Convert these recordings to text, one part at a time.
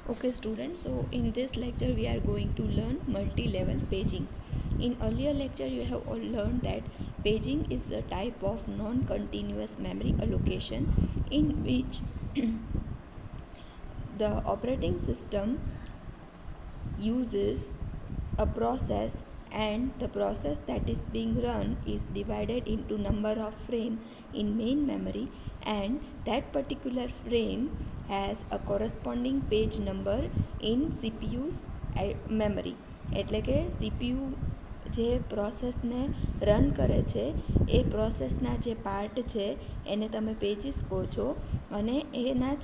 Okay students, so in this lecture we are going to learn multi-level paging. In earlier lecture you have all learned that paging is a type of non-continuous memory allocation in which the operating system uses a process and the process that is being run is divided into number of frame in main memory, and that particular frame has a corresponding page number in CPU's memory. એટલે કે CPU જે પ્રોસેસને run કરે છે એ પ્રોસેસના જે part છે એને તમે પેજીસ કહો છો, અને એના જ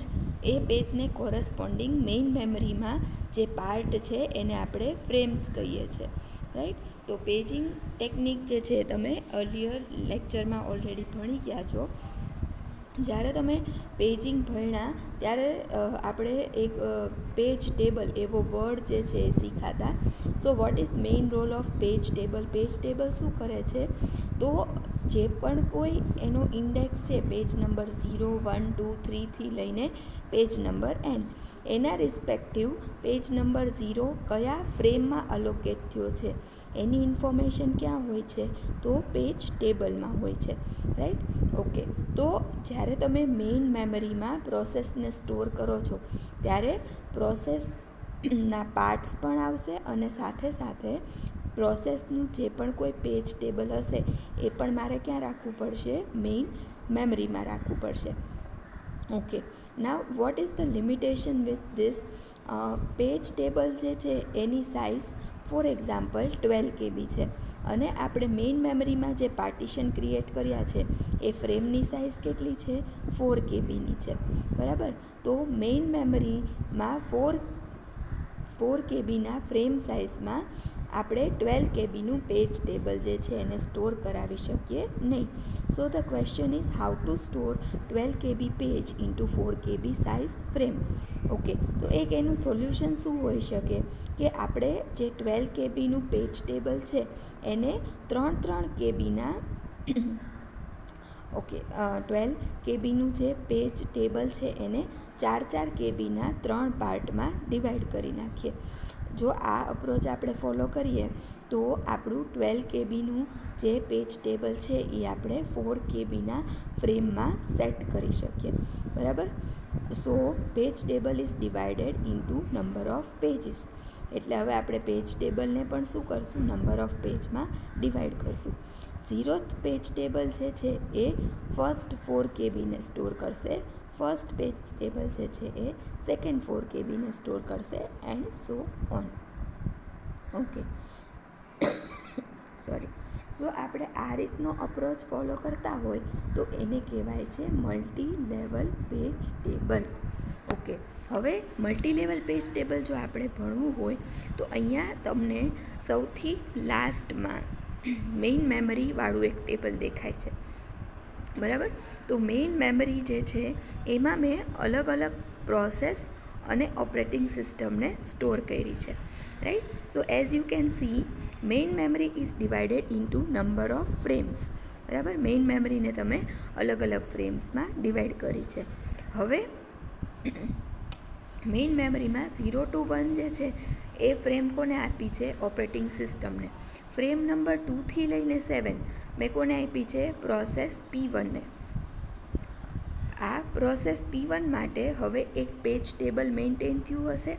એ પેજને કોરસ્પોન્ડિંગ મેઇન મેમરીમાં જે પાર્ટ છે એને આપણે ફ્રેમ્સ કહીએ છીએ, રાઈટ. તો પેજિંગ ટેકનિક જે છે તમે અર્લિયર લેક્ચરમાં ઓલરેડી ભણી ગયા છો. જ્યારે તમે પેજિંગ ભણ્યા ત્યારે આપણે એક પેજ ટેબલ એવો વર્ડ જે છે એ શીખાતા. So what is main role of page table? Page table શું કરે છે? તો જે પણ કોઈ એનો ઇન્ડેક્સ છે, પેજ નંબર 0, 1, 2, 3થી લઈને પેજ નંબર n, એના રિસ્પેક્ટિવ પેજ નંબર 0 કયા ફ્રેમમાં અલોકેટ થયો છે એની ઇન્ફોર્મેશન ક્યાં હોય છે? તો પેજ ટેબલમાં હોય છે, રાઈટ. ઓકે, તો જ્યારે તમે મેઇન મેમરીમાં પ્રોસેસને સ્ટોર કરો છો ત્યારે પ્રોસેસના પાર્ટ્સ પણ આવશે અને સાથે સાથે પ્રોસેસનું જે પણ કોઈ પેજ ટેબલ હશે એ પણ મારે ક્યાં રાખવું પડશે? મેઇન મેમરીમાં રાખવું પડશે. Okay, now what is the limitation with this? Page table જે છે એની સાઇઝ ફોર એક્ઝામ્પલ 12 KB છે, અને આપણે મેઇન મેમરીમાં જે પાર્ટીશન ક્રિએટ કર્યા છે એ ફ્રેમની સાઇઝ કેટલી છે? 4 KBની છે, બરાબર. તો મેઇન મેમરીમાં 4 KBના ફ્રેમ સાઇઝમાં આપણે 12 KBનું પેજ ટેબલ જે છે એને સ્ટોર કરાવી શકીએ નહીં. So the question is how to store 12 KB page into 4 KB size frame. Okay, તો એક એનું સોલ્યુશન શું હોઈ શકે કે આપણે જે 12 KBનું પેજ ટેબલ છે એને 3 KBના 12 KBનું જે પેજ ટેબલ છે એને 4 KBના 3 પાર્ટમાં ડિવાઈડ કરી નાખીએ. જો આ અપ્રોચ આપણે ફોલો કરીએ તો આપણું 12 KBનું જે પેજ ટેબલ છે એ આપણે 4 KBના ફ્રેમમાં સેટ કરી શકીએ, બરાબર. So page table is divided into number of pages. એટલે હવે આપણે પેજ ટેબલને પણ શું કરશું? નંબર ઓફ પેજમાં ડિવાઈડ કરશું. 0th પેજ ટેબલ જે છે એ ફર્સ્ટ 4 KBને સ્ટોર કરશે, ફર્સ્ટ પેજ ટેબલ જે છે એ સેકન્ડ 4 KBને સ્ટોર કરશે, and so on. Okay, sorry. So આપણે આ રીતનો અપ્રોચ ફોલો કરતા હોય તો એને કહેવાય છે multi level page table. Okay, હવે મલ્ટી લેવલ પેજ ટેબલ જો આપણે ભણવું હોય તો અહીંયા તમને સૌથી લાસ્ટમાં મેઇન મેમરીવાળું એક ટેબલ દેખાય છે, બરાબર. તો મેઇન મેમરી જે છે એમાં મેં અલગ અલગ પ્રોસેસ અને ઓપરેટિંગ સિસ્ટમને સ્ટોર કરી છે, right. So as you can C, main memory is divided into number of frames, બરાબર. મેઇન મેમરીને તમે અલગ અલગ ફ્રેમ્સમાં ડિવાઈડ કરી છે. હવે મેઇન મેમરીમાં 0 to 1 જે છે એ ફ્રેમ કોને આપી છે? ઓપરેટિંગ સિસ્ટમને. ફ્રેમ નંબર 2થી લઈને 7 મેં કોને આપી છે? પ્રોસેસ P1ને. આ પ્રોસેસ P1 માટે હવે એક પેજ ટેબલ મેન્ટેન થયું હશે.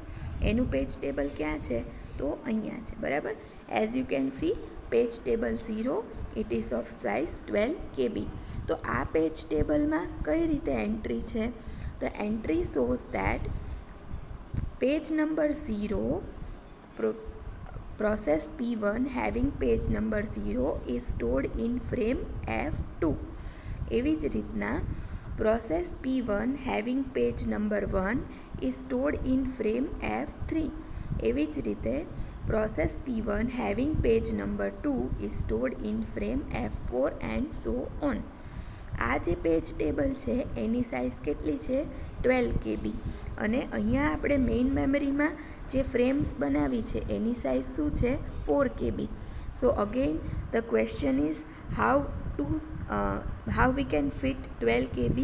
એનું પેજ ટેબલ ક્યાં છે? તો અહીંયા છે, બરાબર. As you can C, page table 0, it ease of size 12 KB. તો આ પેજ ટેબલમાં કઈ રીતે એન્ટ્રી છે? The entry shows that page number 0, process P1 having page number 0 is stored in frame F2. એવી જ રીતના process P1 having page number 1 is stored in frame F3. એવી જ રીતે process P1 having page number 2 is stored in frame F4 and so on. આ જે page table છે એની size કેટલી છે? 12 KB. અને અહીંયા આપણે મેઇન મેમરીમાં જે ફ્રેમ્સ બનાવી છે એની સાઇઝ શું છે? 4 KB. So again the question is how we can fit 12 KB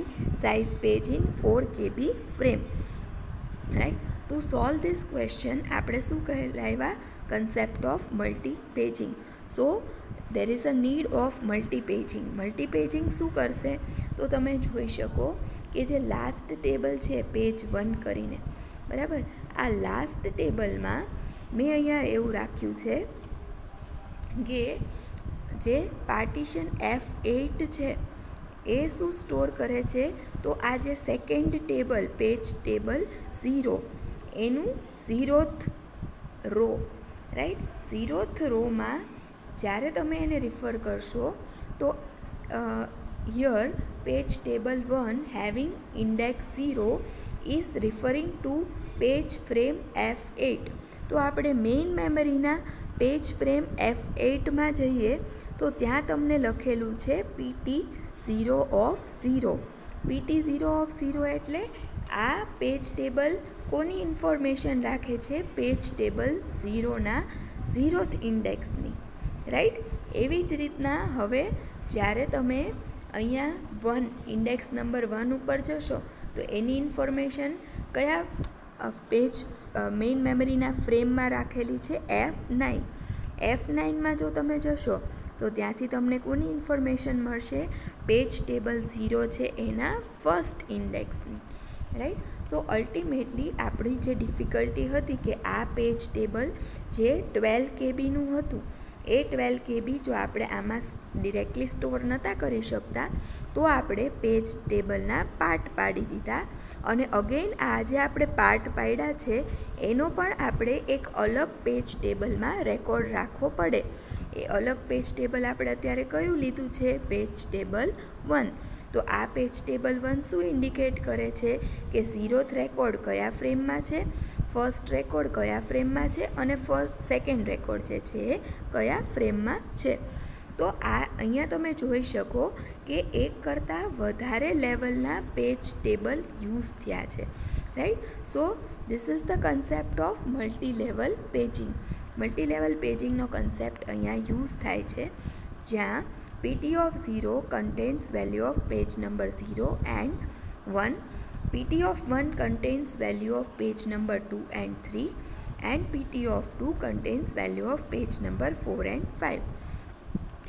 size page in 4 KB frame, right. To solve this question આપણે શું કહેલાવ્યા? Concept of multi paging. So there is a need of multi paging. Multi paging શું કરશે? તો તમે જોઈ શકો કે જે લાસ્ટ ટેબલ છે પેજ 1 કરીને, બરાબર, આ લાસ્ટ ટેબલમાં મેં અહીંયા એવું રાખ્યું છે કે જે પાર્ટીશન F8 છે એ શું સ્ટોર કરે છે? તો આ જે સેકન્ડ ટેબલ પેજ ટેબલ 0 એનું 0th રો, રાઈટ, 0th રોમાં જ્યારે તમે એને રિફર કરશો તો here page table 1 having index 0 is referring to page frame F8. તો આપણે મેઇન મેમરીના પેજ ફ્રેમ F8માં જઈએ તો ત્યાં તમને લખેલું છે PT0 PT0 એટલે આ પેજ ટેબલ કોની ઇન્ફોર્મેશન રાખે છે? પેજ ટેબલ 0ના 0th ઇન્ડેક્સની, રાઈટ. એવી જ રીતના હવે જ્યારે તમે અહીંયા ઇન્ડેક્સ નંબર 1 ઉપર જશો તો એની ઇન્ફોર્મેશન કયા પેજ મેઇન મેમરીના ફ્રેમમાં રાખેલી છે? F9. F9માં જો તમે જશો તો ત્યાંથી તમને કોની ઇન્ફોર્મેશન મળશે? પેજ ટેબલ 0 છે એના ફર્સ્ટ ઇન્ડેક્સની, રાઈટ. સો અલ્ટિમેટલી આપણી જે ડિફિકલ્ટી હતી કે આ પેજ ટેબલ જે 12 KBનું હતું એ 12 KB જો આપણે આમાં ડિરેક્ટલી સ્ટોર નહોતા કરી શકતા તો આપણે પેજ ટેબલના પાર્ટ પાડી દીધા અને અગેન આ જે આપણે પાર્ટ પાડ્યા છે એનો પણ આપણે એક અલગ પેજ ટેબલમાં રેકોર્ડ રાખવો પડે. એ અલગ પેજ ટેબલ આપણે અત્યારે કયું લીધું છે? Page table 1. તો આ પેજ ટેબલ 1 શું ઇન્ડિકેટ કરે છે કે 0th રેકોર્ડ કયા ફ્રેમમાં છે, ફર્સ્ટ રેકોર્ડ કયા ફ્રેમમાં છે અને સેકન્ડ રેકોર્ડ જે છે એ કયા ફ્રેમમાં છે. તો આ અહીંયા તમે જોઈ શકો કે એક કરતાં વધારે લેવલના પેજ ટેબલ યુઝ થયા છે, right. So this is the concept of multi level paging. Multi level પેજિંગનો કન્સેપ્ટ અહીંયા યુઝ થાય છે જ્યાં PT0 contains value of page number 0 and 1, PT1 contains value of page number 2 and 3 and PT2 contains value of page number 4 and 5.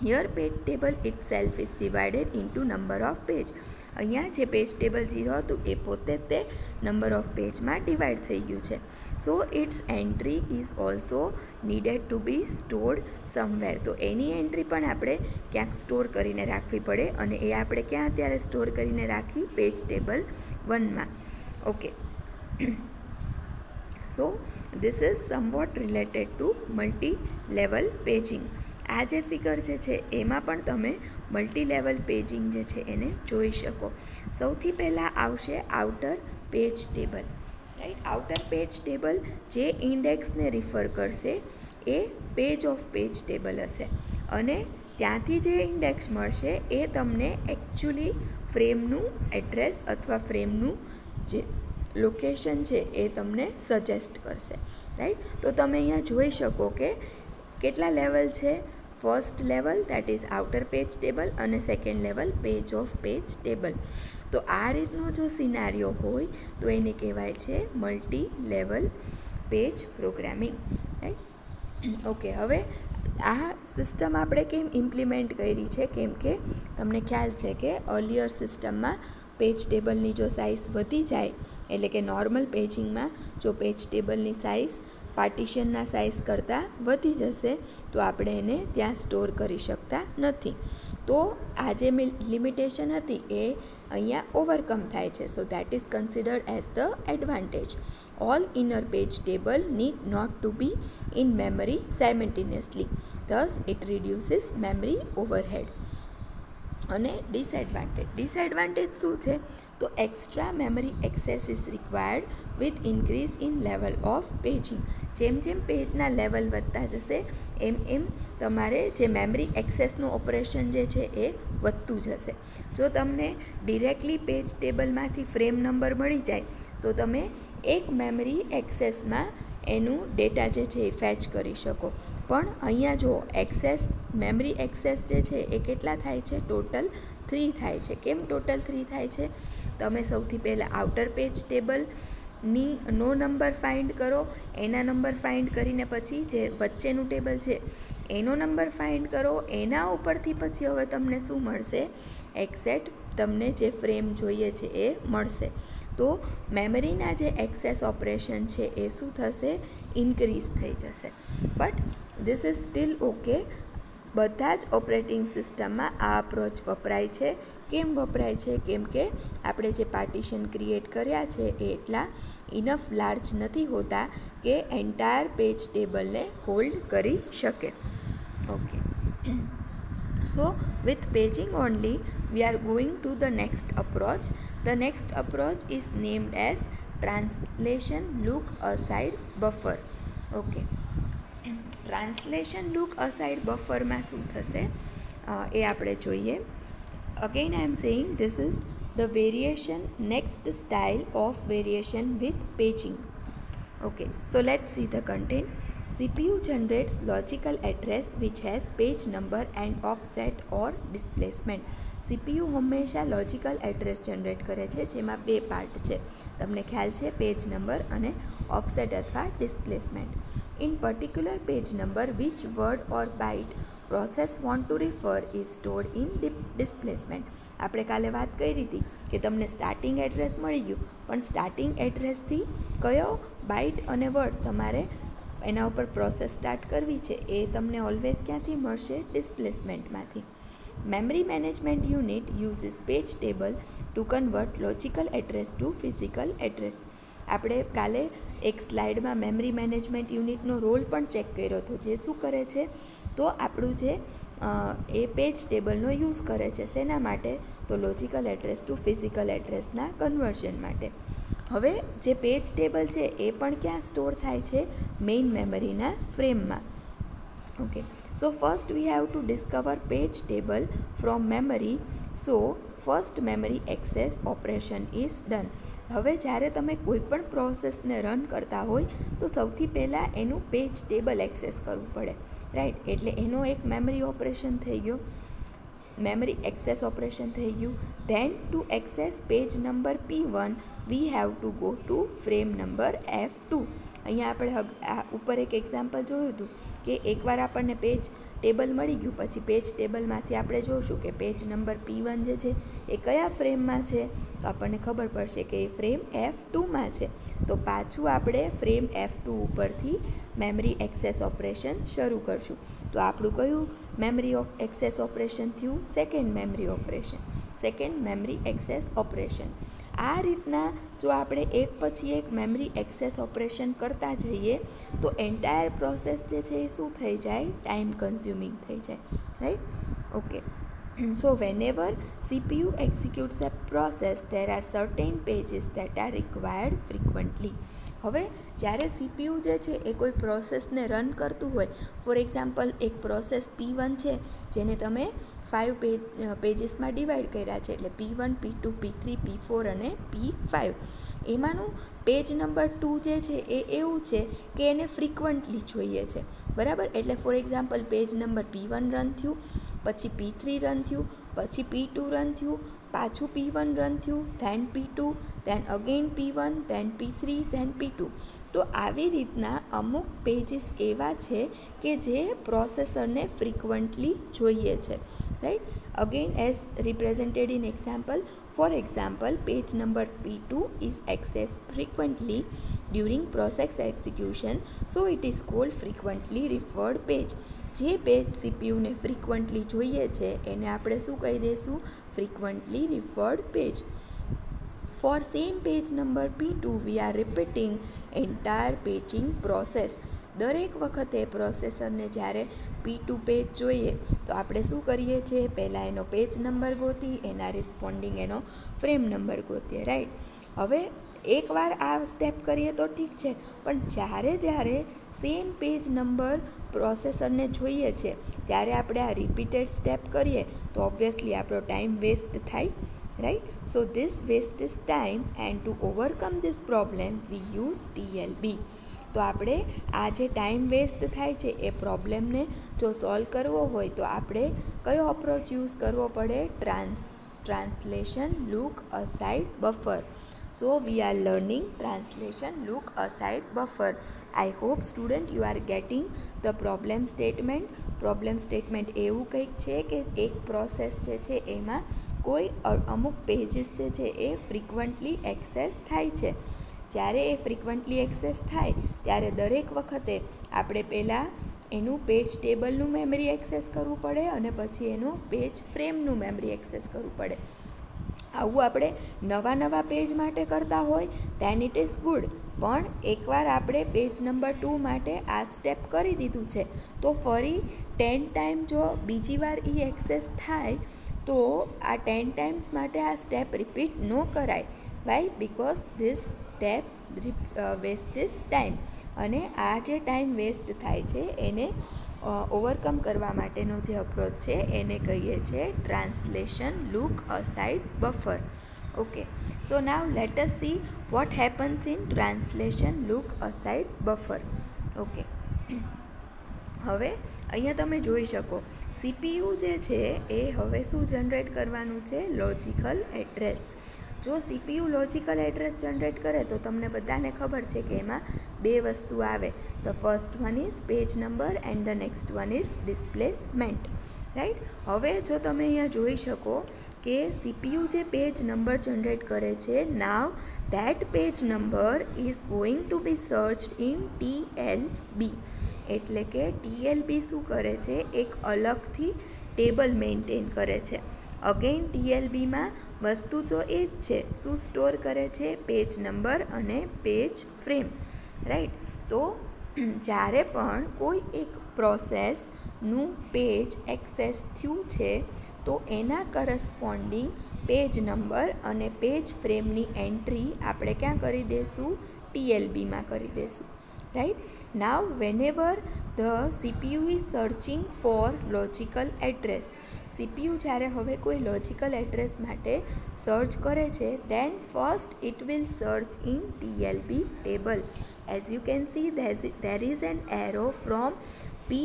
Here page table itself is divided into number of page. અહીંયા જે page table 0 હતું એ પોતે તે number of પેજમાં divide થઈ ગયું છે. So its entry is also needed to be stored somewhere. તો એની એન્ટ્રી પણ આપણે ક્યાંક સ્ટોર કરીને રાખવી પડે અને એ આપણે ક્યાં અત્યારે સ્ટોર કરીને રાખી? પેજ ટેબલ 1માં. Okay, so this is somewhat related to multi level paging. આ જે ફિગર જે છે એમાં પણ તમે મલ્ટી લેવલ પેજિંગ જે છે એને જોઈ શકો. સૌથી પહેલાં આવશે outer page table, right. Outer page table જે ઇન્ડેક્સને રિફર કરશે એ પેજ ઓફ પેજ ટેબલ હશે અને ત્યાંથી જે ઇન્ડેક્સ મળશે એ તમને એકચ્યુઅલી ફ્રેમનું એડ્રેસ અથવા ફ્રેમનું જે લોકેશન છે એ તમને સજેસ્ટ કરશે, રાઈટ. તો તમે અહીંયા જોઈ શકો કે કેટલા લેવલ છે? First level that is outer page table અને second level page of page table. તો આ રીતનો જો સિનારીઓ હોય તો એને કહેવાય છે multi level page programming, right. Okay, હવે આ સિસ્ટમ આપણે કેમ ઇમ્પ્લિમેન્ટ કરી છે? કેમ કે તમને ખ્યાલ છે કે અર્લિયર સિસ્ટમમાં પેજ ટેબલની જો સાઇઝ વધી જાય એટલે કે નોર્મલ પેજિંગમાં જો પેજ ટેબલની સાઇઝ પાર્ટીશનના સાઇઝ કરતાં વધી જશે તો આપણે એને ત્યાં સ્ટોર કરી શકતા નથી. તો આ જે લિમિટેશન હતી એ અહીંયા ઓવરકમ થાય છે. So that is considered as the advantage. All inner page table need not to be in memory simultaneously, thus it reduces memory overhead. અને ડિસએડવાન્ટેજ શું છે? તો extra memory access is required with increase in level of paging. જેમ જેમ પેજના level વધતા જશે એમ એમ તમારે જે મેમરી એક્સેસનું ઓપરેશન જે છે એ વધતું જશે. જો તમને ડિરેક્ટલી પેજ ટેબલમાંથી ફ્રેમ નંબર મળી જાય તો તમે એક મેમરી એક્સેસમાં એનું ડેટા જે છે એ ફેચ કરી શકો. પણ અહીંયા જો મેમરી એક્સેસ જે છે એ કેટલા થાય છે? ટોટલ 3 થાય છે. કેમ ટોટલ 3 થાય છે? તમે સૌથી પહેલાં આઉટર પેજ ટેબલ નો નંબર ફાઇન્ડ કરો, એના નંબર ફાઇન્ડ કરીને પછી જે વચ્ચેનું ટેબલ છે એનો નંબર ફાઇન્ડ કરો, એના ઉપરથી પછી હવે તમને શું મળશે, એક્ઝેક્ટ તમને જે ફ્રેમ જોઈએ છે એ મળશે. તો મેમરીના જે એક્સેસ ઓપરેશન છે એ શું થશે, ઇન્ક્રીઝ થઈ જશે. But this is still okay. બધા જ ઓપરેટિંગ સિસ્ટમમાં આ અપ્રોચ વપરાય છે. કેમ વપરાય છે, કેમ કે આપણે જે પાર્ટીશન ક્રિએટ કર્યા છે એ એટલા ઇનફ લાર્જ નથી હોતા કે એન્ટાયર પેજ ટેબલને હોલ્ડ કરી શકે. Okay, so with paging only we are going to the next approach. The next approach is named as translation look aside buffer. Okay, translation look aside buffer માં શું થશે એ આપણે જોઈએ. Again I am saying this is the variation, next style of variation with paging. Okay, so let's see the content. CPU generates logical address which has page number and offset or displacement. CPU હંમેશા logical address generate કરે છે જેમાં બે part છે, તમને ખ્યાલ છે, page number અને ઓફસેટ અથવા displacement. In particular page number which word or byte process want to refer is stored in displacement. આપણે કાલે વાત કરી હતી કે તમને સ્ટાર્ટિંગ એડ્રેસ મળી ગયું, પણ સ્ટાર્ટિંગ એડ્રેસથી કયો બાઇટ અને વર્ડ તમારે એના ઉપર પ્રોસેસ સ્ટાર્ટ કરવી છે એ તમને ઓલવેઝ ક્યાંથી મળશે, ડિસ્પ્લેસમેન્ટમાંથી. Memory management unit uses page table to convert logical address to physical address. આપણે કાલે એક સ્લાઇડમાં મેમરી મેનેજમેન્ટ યુનિટનો રોલ પણ ચેક કર્યો હતો, જે શું કરે છે, તો આપણું જે એ પેજ ટેબલનો યુઝ કરે છે શેના માટે, તો લોજિકલ એડ્રેસ ટુ ફિઝિકલ એડ્રેસના કન્વર્ઝન માટે. હવે જે પેજ ટેબલ છે એ પણ ક્યાં સ્ટોર થાય છે, મેઇન મેમરીના ફ્રેમમાં. Okay, so first V have two discover page table from memory. So first memory access operation is done. હવે જ્યારે તમે કોઈ પણ પ્રોસેસને રન કરતા હોય તો સૌથી પહેલાં એનું પેજ ટેબલ એક્સેસ કરવું પડે, રાઈટ. એટલે એનો એક મેમરી ઓપરેશન થઈ ગયો, મેમરી એક્સેસ ઓપરેશન થઈ ગયું. Then to access page number P1 we have to go to frame number F2. અહીંયા આપણે ઉપર એક એક્ઝામ્પલ જોયું હતું કે એકવાર આપણને પેજ ટેબલ મળી ગયું પછી પેજ ટેબલમાંથી આપણે જોઈશું કે પેજ નંબર P1 જે છે એ કયા ફ્રેમમાં છે, તો આપણને ખબર પડશે કે એ ફ્રેમ F2માં છે. તો પાછું આપણે ફ્રેમ F2 ઉપરથી મેમરી એક્સેસ ઓપરેશન શરૂ કરશું. તો આપણું કયું મેમરી એક્સેસ ઓપરેશન થયું, સેકન્ડ મેમરી એક્સેસ ઓપરેશન. આ રીતના જો આપણે એક પછી એક મેમરી એક્સેસ ઓપરેશન કરતા જઈએ તો એન્ટાયર પ્રોસેસ જે છે એ શું થઈ જાય, ટાઈમ કન્ઝ્યુમિંગ થઈ જાય, right. Okay, so વેનેવર CPU executes a process there are certain pages that are required frequently. હવે જ્યારે CPU જે છે એ કોઈ પ્રોસેસને રન કરતું હોય, ફોર એક્ઝામ્પલ એક પ્રોસેસ P1 છે જેને તમે 5 પેજીસમાં ડિવાઈડ કર્યા છે, એટલે P1, P2, P3, P4 અને P5. એમાંનું પેજ નંબર 2 જે છે એ એવું છે કે એને ફ્રિકવન્ટલી જોઈએ છે, બરાબર. એટલે four example page number P1 run થયું, પછી P3 રન થયું, પછી P2 રન થયું, પાછું P1 રન થયું, then P2, then again P1, then P3, then P2. તો આવી રીતના અમુક પેજીસ એવા છે કે જે પ્રોસેસરને ફ્રિકવન્ટલી જોઈએ છે, right. Again as represented in example, for example page number P2 is access frequently during process execution, so it is called frequently referred page. જે પેજ CPUને ફ્રિકવન્ટલી જોઈએ છે એને આપણે શું કહી દઈશું, frequently referred page. For same page number P2 we are repeating entire paging process. દરેક વખતે પ્રોસેસરને જ્યારે P2 પેજ જોઈએ તો આપણે શું કરીએ છીએ, પહેલાં એનો પેજ નંબર ગોતી, એના રિસ્પોન્ડિંગ એનો ફ્રેમ નંબર ગોતીએ, રાઈટ. હવે એકવાર આ સ્ટેપ કરીએ તો ઠીક છે, પણ જ્યારે સેમ પેજ નંબર પ્રોસેસરને જોઈએ છે ત્યારે આપણે આ રિપીટેડ સ્ટેપ કરીએ તો ઓબ્વિયસલી આપણો ટાઈમ વેસ્ટ થાય, right. So this waste is time and to overcome this problem we use TLB. તો આપણે આ જે ટાઈમ વેસ્ટ થાય છે એ પ્રોબ્લેમને જો સોલ્વ કરવો હોય તો આપણે કયો અપ્રોચ યુઝ કરવો પડે, translation look aside buffer. So we are learning translation look aside buffer. I hope student you are getting the problem statement. Problem statement એવું કંઈક છે કે એક પ્રોસેસ જે છે એમાં કોઈ અમુક પેજીસ જે છે એ ફ્રીક્વન્ટલી એક્સેસ થાય છે. જ્યારે એ ફ્રીક્વન્ટલી એક્સેસ થાય ત્યારે દરેક વખતે આપણે પહેલાં એનું પેજ ટેબલનું મેમરી એક્સેસ કરવું પડે અને પછી એનું પેજ ફ્રેમનું મેમરી એક્સેસ કરવું પડે. આવું આપણે નવા પેજ માટે કરતા હોય ધેન ઇટ ઇઝ ગુડ. પણ એકવાર આપણે પેજ નંબર 2 માટે આ સ્ટેપ કરી દીધું છે તો ફરી 10 ટાઈમ જો બીજી વાર એ એક્સેસ થાય તો આ 10 ટાઈમ્સ માટે આ સ્ટેપ રિપીટ ન કરાય. Why? Because this step waste is time. અને આ જે ટાઈમ વેસ્ટ થાય છે એને ઓવરકમ કરવા માટેનો જે અપ્રોચ છે એને કહીએ છીએ translation look aside buffer. Okay, so now let S see what happens in translation look aside buffer. Okay, હવે અહીંયા તમે જોઈ શકો CPU જે છે એ હવે શું જનરેટ કરવાનું છે? Logical address. જો CPU લોજિકલ એડ્રેસ જનરેટ કરે તો તમને બધાને ખબર છે કે એમાં બે વસ્તુ આવે. The first one is page number and the next one is displacement. Right? હવે જો તમે અહીંયા જોઈ શકો કે CPU જે પેજ નંબર જનરેટ કરે છે, now that page number is going to be searched in TLB. એટલે કે TLB શું કરે છે? એક અલગથી ટેબલ મેન્ટેન કરે છે. અગેન TLBમાં વસ્તુ જો એ જ છે, શું સ્ટોર કરે છે? પેજ નંબર અને પેજ ફ્રેમ. રાઈટ? તો જ્યારે પણ કોઈ એક પ્રોસેસનું પેજ એક્સેસ થયું છે તો એના કરસ્પોન્ડિંગ પેજ નંબર અને પેજ ફ્રેમની એન્ટ્રી આપણે ક્યાં કરી દઈશું? TLBમાં કરી દઈશું. Right? Now વેનેવર the CPU is searching four logical address. CPU જ્યારે હવે કોઈ લોજિકલ એડ્રેસ માટે સર્ચ કરે છે then first it will search in TLB table. As you can see there is an arrow from P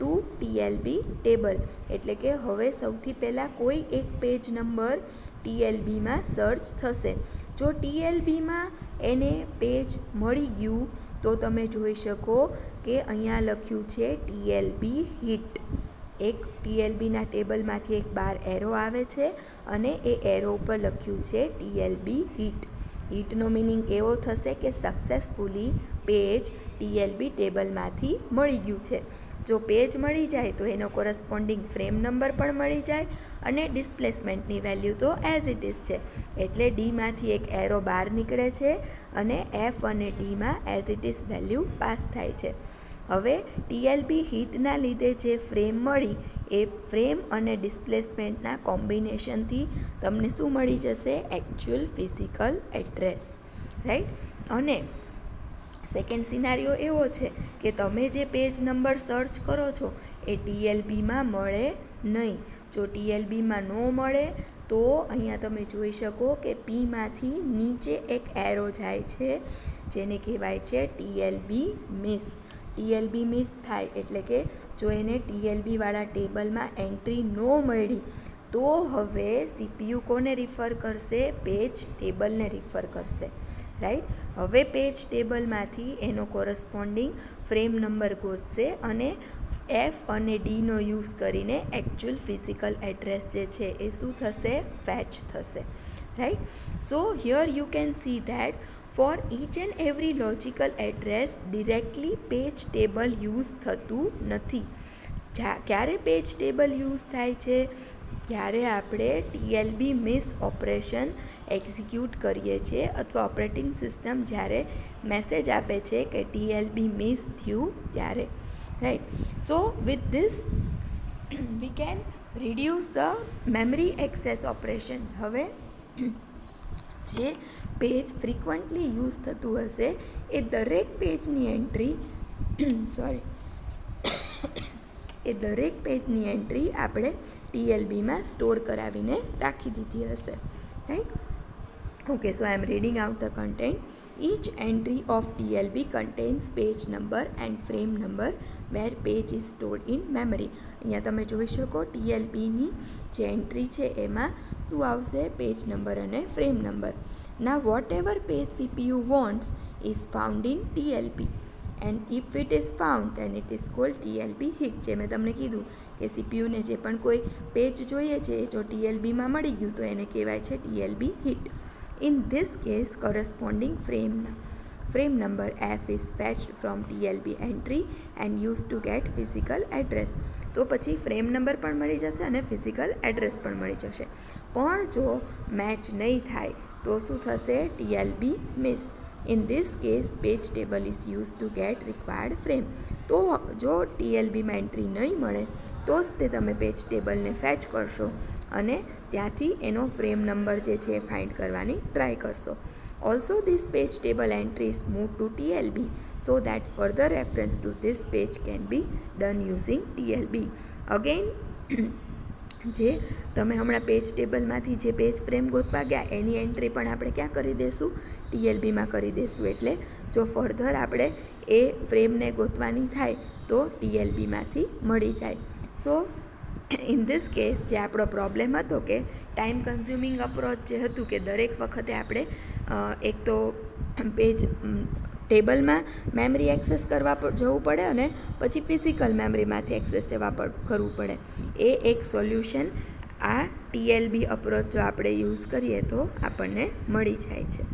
to TLB table. એટલે કે હવે સૌથી પહેલાં કોઈ એક પેજ નંબર TLBમાં સર્ચ થશે. જો TLBમાં એને પેજ મળી ગયું તો તમે જોઈ શકો કે અહીંયા લખ્યું છે TLB હિટ. એક TLBના ટેબલમાંથી એક બાર એરો આવે છે અને એ એરો ઉપર લખ્યું છે TLB હિટ. હિટનો મિનિંગ એવો થશે કે સક્સેસફુલી પેજ TLB ટેબલમાંથી મળી ગયું છે. જો પેજ મળી જાય તો એનો કોરસ્પોન્ડિંગ ફ્રેમ નંબર પણ મળી જાય અને ડિસ્પ્લેસમેન્ટની વેલ્યુ તો એઝ ઇટ ઇઝ છે. એટલે Dમાંથી એક એરો બહાર નીકળે છે અને F અને Dમાં as it is value pass થાય છે. હવે TLB હિટના લીધે જે ફ્રેમ મળી એ ફ્રેમ અને ડિસ્પ્લેસમેન્ટના કોમ્બિનેશનથી તમને શું મળી જશે? Actual physical address. રાઈટ? અને સેકન્ડ સિનારીઓ એવો છે કે તમે જે પેજ નંબર સર્ચ કરો છો એ TLBમાં મળે નહીં. જો TLBમાં ન મળે તો અહીંયા તમે જોઈ શકો કે Pમાંથી નીચે એક એરો જાય છે જેને કહેવાય છે TLB મિસ. TLB મિસ થાય એટલે કે જો એને TLBવાળા ટેબલમાં એન્ટ્રી ન મળી તો હવે CPU કોને રિફર કરશે? પેજ ટેબલને રિફર કરશે. રાઈટ? હવે પેજ ટેબલમાંથી એનો કોરસ્પોન્ડિંગ ફ્રેમ નંબર ગોતશે અને F અને Dનો યુઝ કરીને એકચ્યુઅલ ફિઝિકલ એડ્રેસ જે છે એ શું થશે? ફેચ થશે. Right? So here you can see that for each and every logical address directly page table use થતું નથી. ક્યારે પેજ ટેબલ યુઝ થાય છે? ત્યારે આપણે TLB મિસ ઓપરેશન એક્ઝિક્યુટ કરીએ છીએ અથવા ઓપરેટિંગ સિસ્ટમ જ્યારે મેસેજ આપે છે કે TLB મિસ થયું ત્યારે. Right? So with this we can reduce the memory access operation. હવે જે પેજ ફ્રીક્વન્ટલી યુઝ થતું હશે એ દરેક પેજની એન્ટ્રી આપણે TLBમાં સ્ટોર કરાવીને રાખી દીધી હશે. Right? Okay, so I am reading out the content. Each entry of TLB contains page number and frame number where page is stored in memory. અહીંયા તમે જોઈ શકો TLBની જે એન્ટ્રી છે એમાં શું આવશે? પેજ નંબર અને frame number. Now whatever page CPU wants is found in TLB, and if it is found then it is called TLB hit. જે મેં તમને કીધું કે સીપીયુને જે પણ કોઈ પેજ જોઈએ છે જો TLBમાં મળી ગયું તો એને કહેવાય છે TLB hit. In this case corresponding frame number F is fetched from TLB entry and used to get physical address. તો પછી ફ્રેમ નંબર પણ મળી જશે અને ફિઝિકલ એડ્રેસ પણ મળી જશે. પણ જો મેચ નહીં થાય તો શું થશે? TLB miss. In this case page table is used to get required frame. તો જો TLBમાં એન્ટ્રી નહીં મળે તો જ તે તમે પેજ ટેબલને ફેચ કરશો અને ત્યાંથી એનો ફ્રેમ નંબર જે છે એ ફાઇન્ડ કરવાની ટ્રાય કરશો. Also this page table entries move to TLB so that further reference to this page can be done using TLB. Again જે તમે હમણાં પેજ ટેબલમાંથી જે પેજ ફ્રેમ ગોતવા ગયા એની એન્ટ્રી પણ આપણે ક્યાં કરી દઈશું? TLBમાં કરી દઈશું. એટલે જો ફર્ધર આપણે એ ફ્રેમને ગોતવાની થાય તો TLBમાંથી મળી જાય. સો ઇન ધીસ કેસ જે આપણો પ્રોબ્લેમ હતો કે ટાઈમ કન્ઝ્યુમિંગ અપ્રોચ જે હતું કે દરેક વખતે આપણે એક તો પેજ ટેબલમાં મેમરી એક્સેસ કરવા જવું પડે અને પછી ફિઝિકલ મેમરીમાંથી એક્સેસ કરવું પડે. એ એક સોલ્યુશન આ TLB અપ્રોચ જો આપણે યુઝ કરીએ તો આપણને મળી જાય છે.